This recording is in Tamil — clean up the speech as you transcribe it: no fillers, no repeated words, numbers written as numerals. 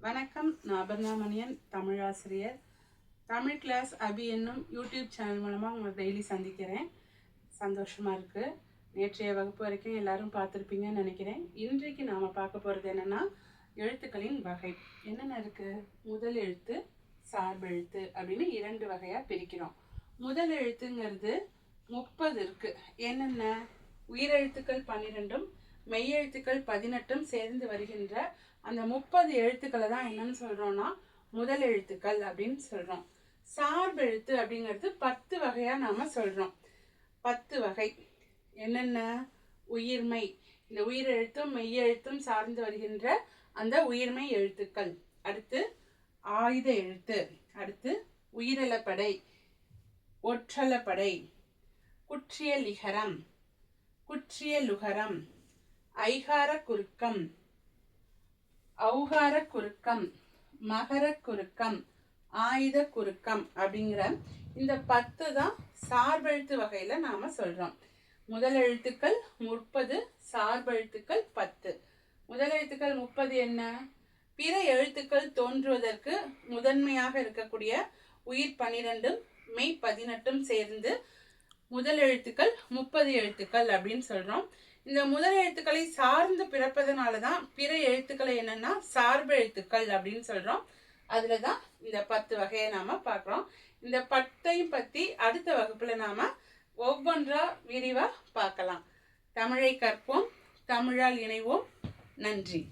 வணக்கம். நான் அபர்ணாமணியன், தமிழாசிரியர். தமிழ் கிளாஸ் அபி என்னும் யூடியூப் சேனல் மூலமாக உங்களை டெய்லி சந்திக்கிறேன். சந்தோஷமாக இருக்குது. நேற்றைய வகுப்பு வரைக்கும் எல்லாரும் பார்த்துருப்பீங்கன்னு நினைக்கிறேன். இன்றைக்கு நாம் பார்க்க போகிறது என்னென்னா, எழுத்துக்களின் வகை என்னென்ன இருக்குது. முதல் எழுத்து, சார்பெழுத்து அப்படின்னு 2 வகையாக பிரிக்கிறோம். முதல் எழுத்துங்கிறது 30 இருக்குது. என்னென்ன? உயிரெழுத்துக்கள் 12ம் மெய்யெழுத்துக்கள் 18ம் சேர்ந்து வருகின்ற அந்த 30 எழுத்துக்களை தான் என்னன்னு சொல்கிறோன்னா முதல் எழுத்துக்கள் அப்படின்னு சொல்கிறோம். சார்பெழுத்து அப்படிங்கிறது 10 வகையாக நாம் சொல்கிறோம். 10 வகை என்னென்ன? உயிர்மை, இந்த உயிரெழுத்தும் மெய்யெழுத்தும் சார்ந்து வருகின்ற அந்த உயிர்மை எழுத்துக்கள். அடுத்து ஆயுத எழுத்து. அடுத்து உயிரிழப்படை, ஒற்றளப்படை, குற்றிய லிகரம், குற்றிய லுகரம், ஐகார குறுக்கம், ஔகார குறுக்கம், மகர குறுக்கம், ஆயுத குறுக்கம் அப்படிங்கிற இந்த 10 தான் சார்பெழுத்து வகையில நாம சொல்றோம். முதல் எழுத்துக்கள் 30, சார்பெழுத்துக்கள் 10. முதல் எழுத்துக்கள் 30 என்ன? பிற எழுத்துக்கள் தோன்றுவதற்கு முதன்மையாக இருக்கக்கூடிய உயிர் 12ம் மெய் 18ம் சேர்ந்து முதல் எழுத்துக்கள் 30 எழுத்துக்கள் அப்படின்னு சொல்றோம். இந்த முதல் எழுத்துக்களை சார்ந்து பிறப்பதனால தான் பிற எழுத்துக்களை என்னன்னா சார்பு எழுத்துக்கள் அப்படின்னு சொல்றோம். அதுல தான் இந்த 10 வகையை நாம பார்க்குறோம். இந்த 10ஐயும் பத்தி அடுத்த வகுப்புல நாம ஒவ்வொன்றா விரிவா பார்க்கலாம். தமிழை கற்போம், தமிழால் இணைவோம். நன்றி.